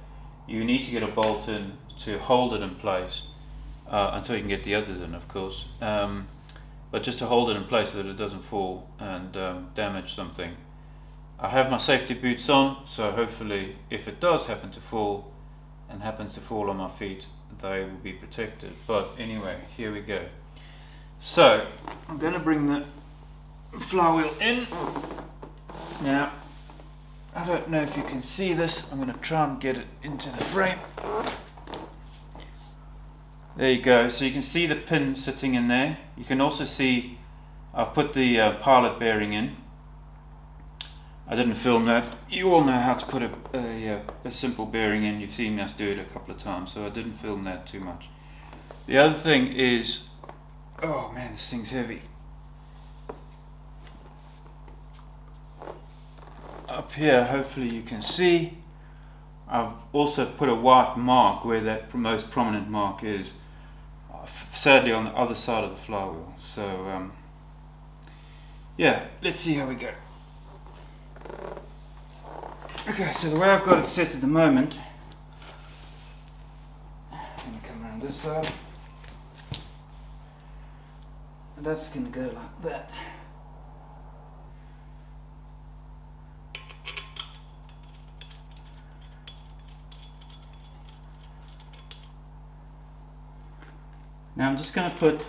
you need to get a bolt in to hold it in place until you can get the others in, of course, but just to hold it in place so that it doesn't fall and damage something. I have my safety boots on, so hopefully if it does happen to fall and happens to fall on my feet, they will be protected. But anyway, here we go. So I'm going to bring the flywheel in. Now, I don't know if you can see this. I'm going to try and get it into the frame. There you go. So you can see the pin sitting in there. You can also see I've put the pilot bearing in. I didn't film that. You all know how to put a simple bearing in. You've seen us do it a couple of times, so I didn't film that too much. The other thing is, oh man, this thing's heavy. Up here, hopefully you can see, I've also put a white mark where that most prominent mark is, sadly on the other side of the flywheel. So yeah, let's see how we go. Okay, so the way I've got it set at the moment, let me come around this side, and that's going to go like that. Now I'm just going to put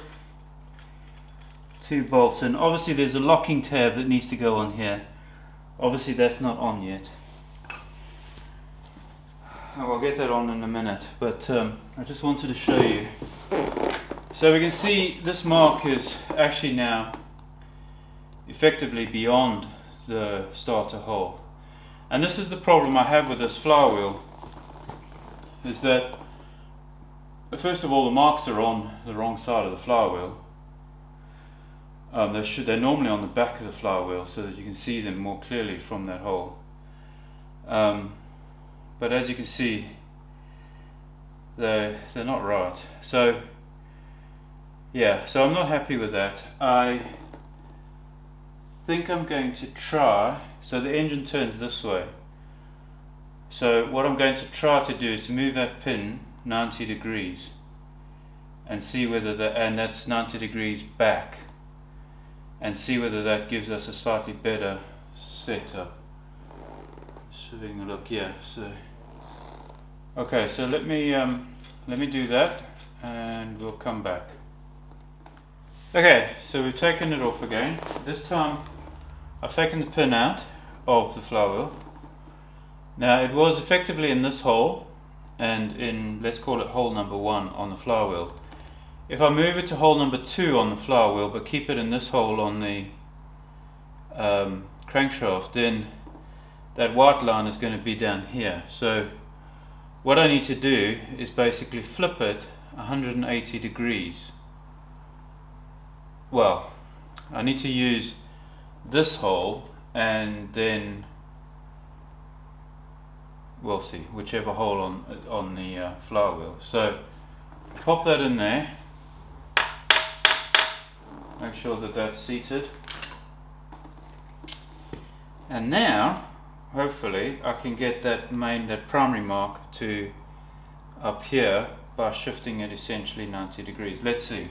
2 bolts in. Obviously there's a locking tab that needs to go on here. Obviously that's not on yet. I'll get that on in a minute, but I just wanted to show you. So we can see this mark is actually now effectively beyond the starter hole. And this is the problem I have with this flywheel, is that first of all the marks are on the wrong side of the flywheel. They're normally on the back of the flywheel so that you can see them more clearly from that hole. But as you can see, they're not right. So yeah, so I'm not happy with that. I think I'm going to try, so the engine turns this way. So what I'm going to try to do is to move that pin 90 degrees and see whether and that's 90 degrees back, and see whether that gives us a slightly better setup. Just having a look here. So okay, so let me do that and we'll come back. Okay, so we've taken it off again. This time I've taken the pin out of the flywheel. Now it was effectively in this hole and in, let's call it hole number 1 on the flywheel. If I move it to hole number 2 on the flywheel but keep it in this hole on the crankshaft, then that white line is going to be down here. So what I need to do is basically flip it 180 degrees. Well, I need to use this hole and then we'll see, whichever hole on the flywheel. So pop that in there, make sure that that's seated, and now hopefully I can get that primary mark to up here by shifting it essentially 90 degrees. Let's see.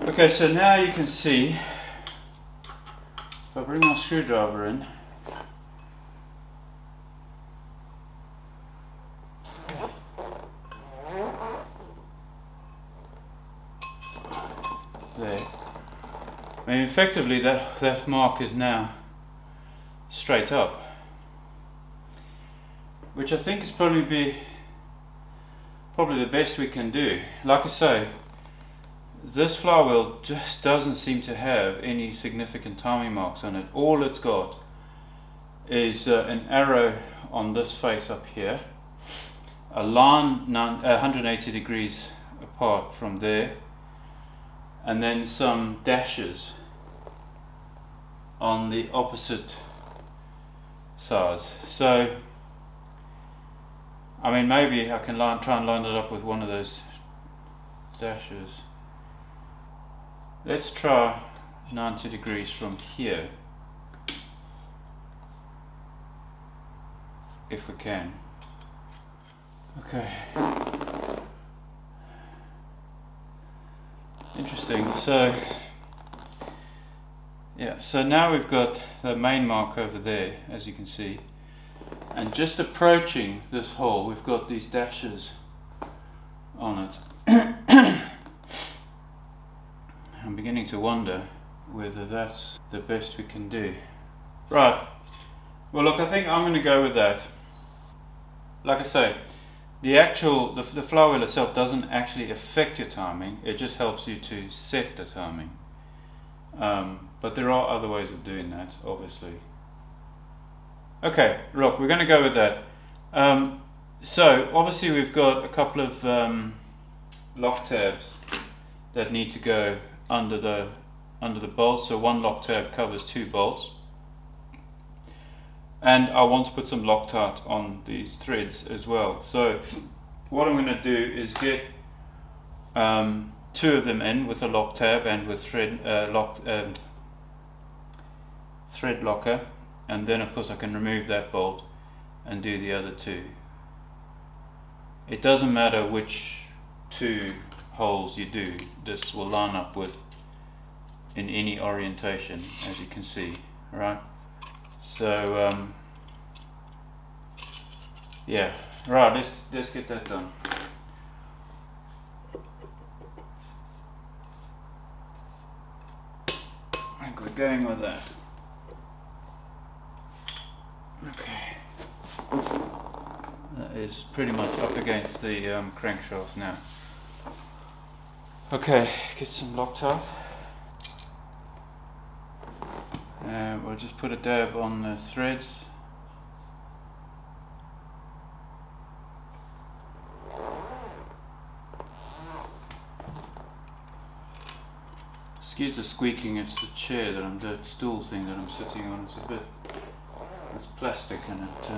Okay, so now you can see, if I bring my screwdriver in, there. I mean, effectively that mark is now straight up, which I think is probably the best we can do. Like I say, this flywheel just doesn't seem to have any significant timing marks on it. All it's got is an arrow on this face up here, a line 180 degrees apart from there, and then some dashes on the opposite sides. So I mean, maybe I can try and line it up with one of those dashes. Let's try 90 degrees from here, if we can. Okay. Interesting. So, yeah, so now we've got the main mark over there, as you can see. And just approaching this hole, we've got these dashes on it. I'm beginning to wonder whether that's the best we can do. Right. Well, look, I think I'm going to go with that. Like I say, the flywheel itself doesn't actually affect your timing. It just helps you to set the timing. But there are other ways of doing that, obviously. Okay, look, we're going to go with that. So obviously we've got a couple of lock tabs that need to go under the bolts. So one lock tab covers 2 bolts. And I want to put some Loctite on these threads as well. So what I'm going to do is get 2 of them in with a lock tab and with thread locker, and then of course I can remove that bolt and do the other 2. It doesn't matter which 2 holes you do, this will line up with in any orientation, as you can see, right? So yeah, right, let's get that done. I think we're going with that. Okay, that is pretty much up against the crankshaft now. Okay, get some Loctite. We'll just put a dab on the threads. Excuse the squeaking, it's the chair that the stool thing that I'm sitting on. It's plastic and it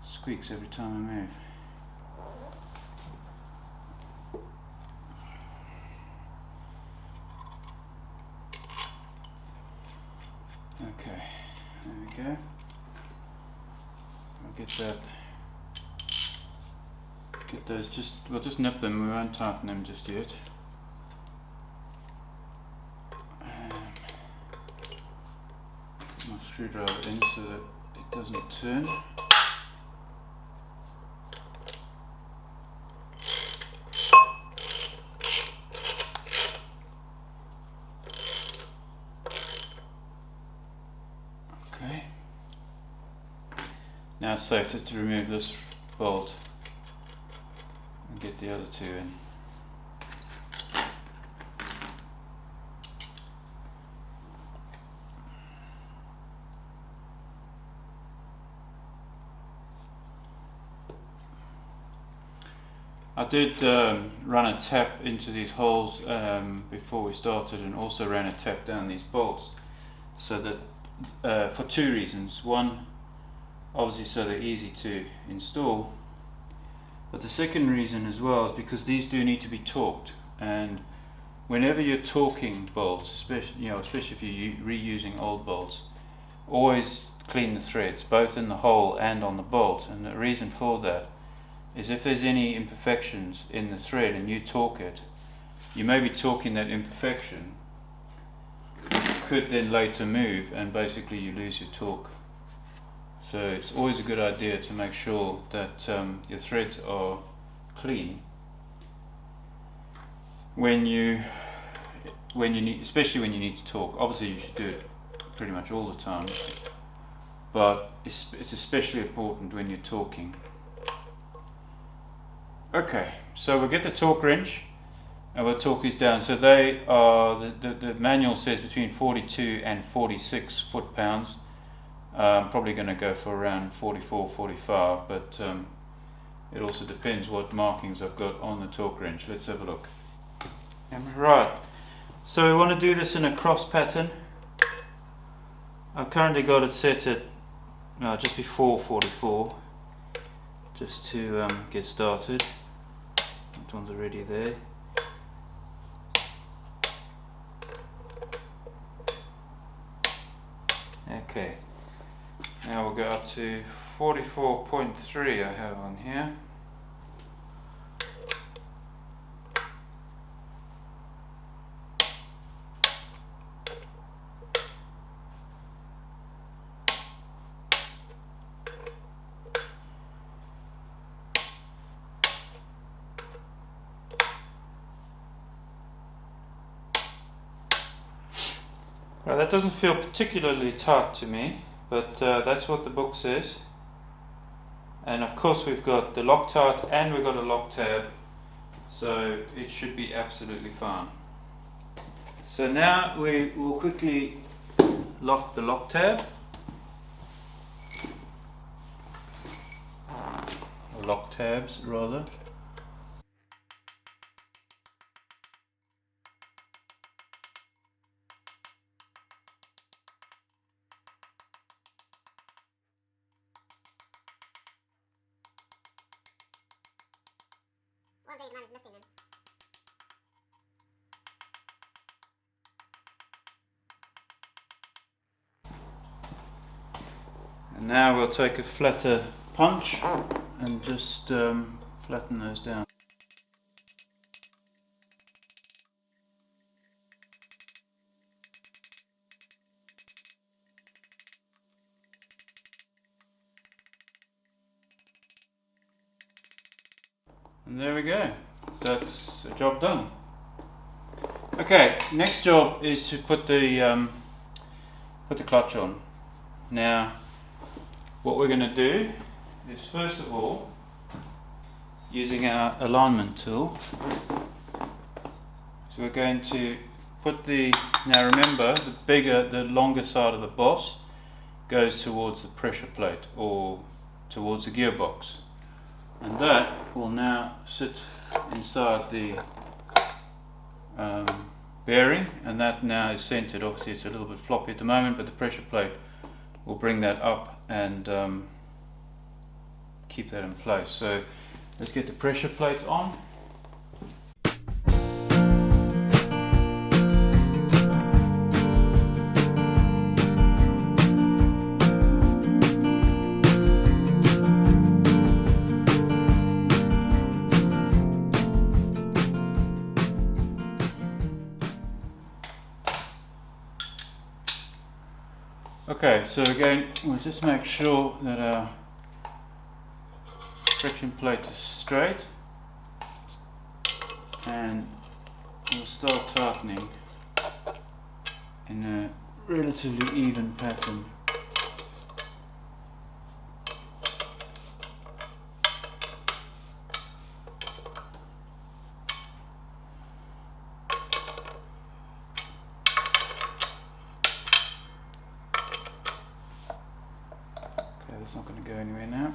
squeaks every time I move. Okay, there we go. I'll get that. Get those we'll just nip them, we won't tighten them just yet. Put my screwdriver in so that it doesn't turn. Okay. Now it's safe just to remove this bolt and get the other 2 in. I did run a tap into these holes before we started, and also ran a tap down these bolts, so that for 2 reasons. One, obviously so they're easy to install, but the second reason as well is because these do need to be torqued, and whenever you're torquing bolts, especially if you're reusing old bolts, always clean the threads, both in the hole and on the bolt. And the reason for that is if there's any imperfections in the thread and you torque it, you may be torquing that imperfection, which could then later move, and basically you lose your torque. So it's always a good idea to make sure that your threads are clean when you need, especially when you need to torque. Obviously you should do it pretty much all the time, but it's especially important when you're torquing. Okay, so we'll get the torque wrench and we'll torque these down. So they are, the manual says between 42 and 46 foot-pounds. I'm probably going to go for around 44, 45, but it also depends what markings I've got on the torque wrench. Let's have a look. Right, so we want to do this in a cross pattern. I've currently got it set at just before 44, just to get started. That one's already there. Okay, now we'll go up to 44.3 I have on here. Well, that doesn't feel particularly tight to me, but that's what the book says. And of course we've got the Loctite and we've got a lock tab, so it should be absolutely fine. So now we will quickly lock the lock tab, or lock tabs rather. And now we'll take a flatter punch and just flatten those down. And there we go, that's a job done. Okay, next job is to put the clutch on. Now, what we're going to do is, first of all, using our alignment tool, so we're going to put now remember, the longer side of the boss goes towards the pressure plate or towards the gearbox, and that will now sit inside the bearing, and that now is centered. Obviously it's a little bit floppy at the moment, but the pressure plate will bring that up and keep that in place. So let's get the pressure plate on. Okay, so again, we'll just make sure that our friction plate is straight, and we'll start tightening in a relatively even pattern. That's not going to go anywhere now.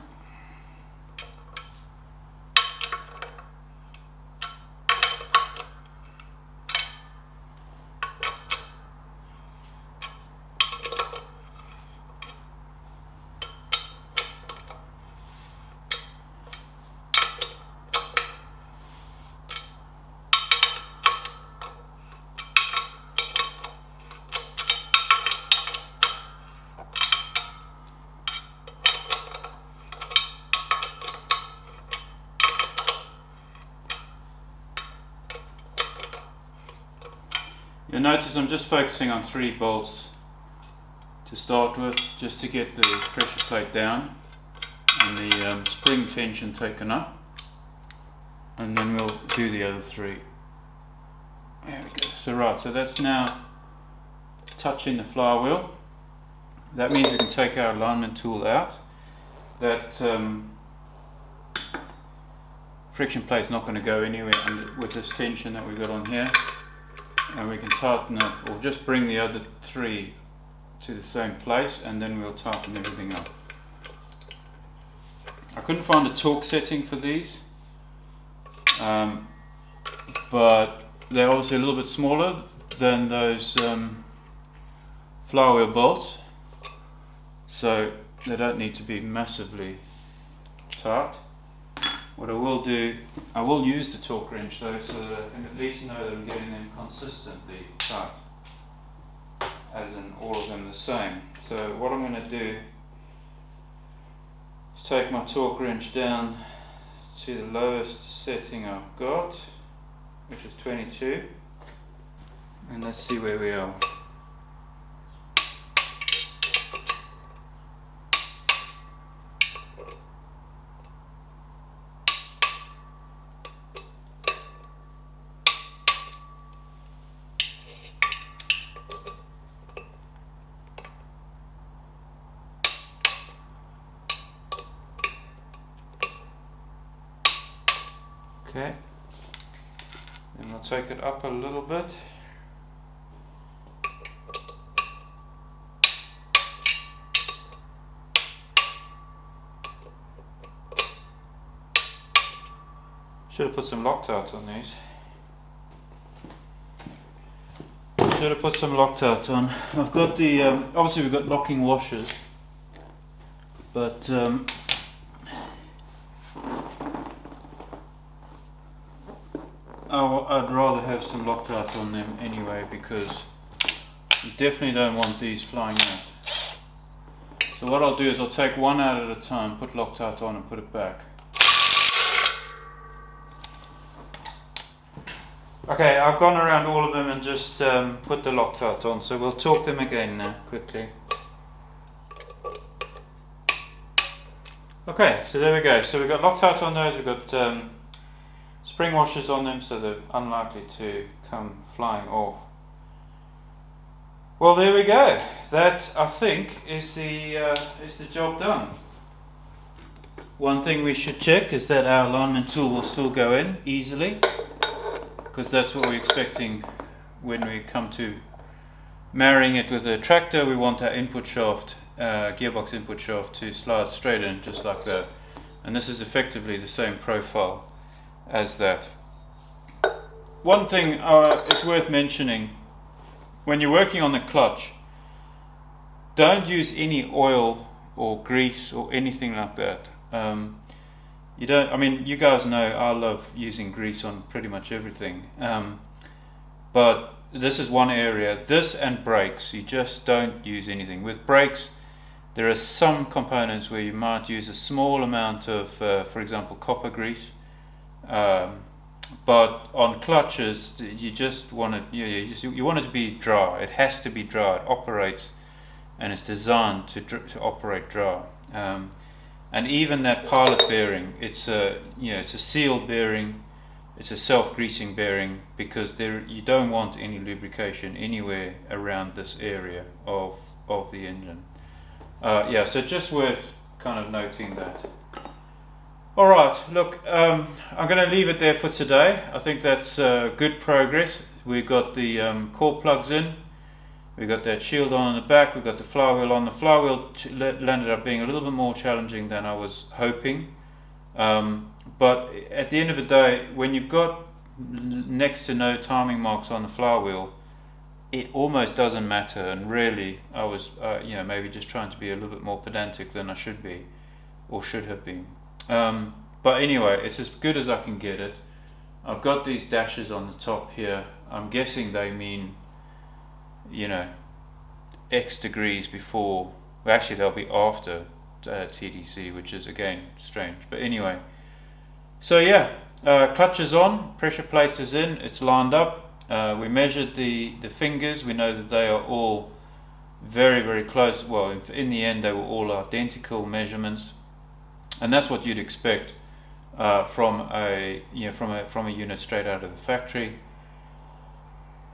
You'll notice I'm just focusing on 3 bolts to start with, just to get the pressure plate down and the spring tension taken up, and then we'll do the other 3. There we go. So right, so that's now touching the flywheel. That means we can take our alignment tool out. That friction plate's not going to go anywhere with this tension that we've got on here. And we can tighten up, or just bring the other 3 to the same place, and then we'll tighten everything up. I couldn't find a torque setting for these, but they're obviously a little bit smaller than those flywheel bolts, so they don't need to be massively tight. What I will do, I will use the torque wrench though, so that I can at least know that I'm getting them consistently tight, as in all of them the same. So what I'm going to do take my torque wrench down to the lowest setting I've got, which is 22, and let's see where we are. Okay, then we'll take it up a little bit. Should have put some Loctite on these. Should have put some Loctite on. I've got the, obviously we've got locking washers, but I'd rather have some Loctite on them anyway, because you definitely don't want these flying out. So what I'll do is I'll take one out at a time, put Loctite on and put it back. Okay, I've gone around all of them and just put the Loctite on, so we'll torque them again now quickly. Okay, so there we go. So we've got Loctite on those, we've got spring washers on them, so they're unlikely to come flying off. Well, there we go. That, I think, is the job done. One thing we should check is that our alignment tool will still go in easily, because that's what we're expecting when we come to marrying it with a tractor. We want our input shaft, gearbox input shaft, to slide straight in just like that, and this is effectively the same profile as that. One thing is worth mentioning: when you're working on the clutch, don't use any oil or grease or anything like that. You don't. I mean, you guys know I love using grease on pretty much everything, but this is one area. This and brakes, you just don't use anything. With brakes, there are some components where you might use a small amount of, for example, copper grease. But on clutches, you just want it. You want it to be dry. It has to be dry. It operates, and it's designed to operate dry. And even that pilot bearing, it's a sealed bearing. It's a self-greasing bearing, because you don't want any lubrication anywhere around this area of the engine. So just worth kind of noting that. Alright, look, I'm going to leave it there for today. I think that's good progress. We've got the core plugs in, we've got that shield on the back, we've got the flywheel on. The flywheel landed up being a little bit more challenging than I was hoping. But at the end of the day, when you've got next to no timing marks on the flywheel, it almost doesn't matter. And really, I was maybe just trying to be a little bit more pedantic than I should be, or should have been. But anyway, it's as good as I can get it. I've got these dashes on the top here. I'm guessing they mean, X degrees before. Well, actually, they'll be after TDC, which is again strange. But anyway, so yeah, clutch is on, pressure plate is in, it's lined up. We measured the fingers. We know that they are all very, very close. Well, in the end, they were all identical measurements. And that's what you'd expect from a unit straight out of the factory.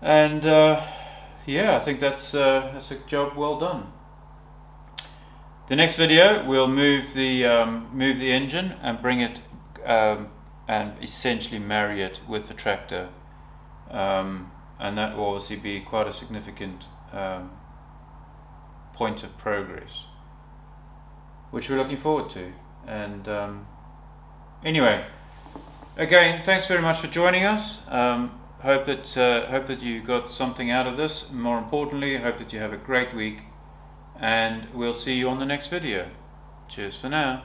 And I think that's a job well done. The next video, we'll move the engine and bring it and essentially marry it with the tractor, and that will obviously be quite a significant point of progress, which we're looking forward to. And anyway, again, thanks very much for joining us. Hope that you got something out of this. More importantly, I hope that you have a great week, and we'll see you on the next video. Cheers for now.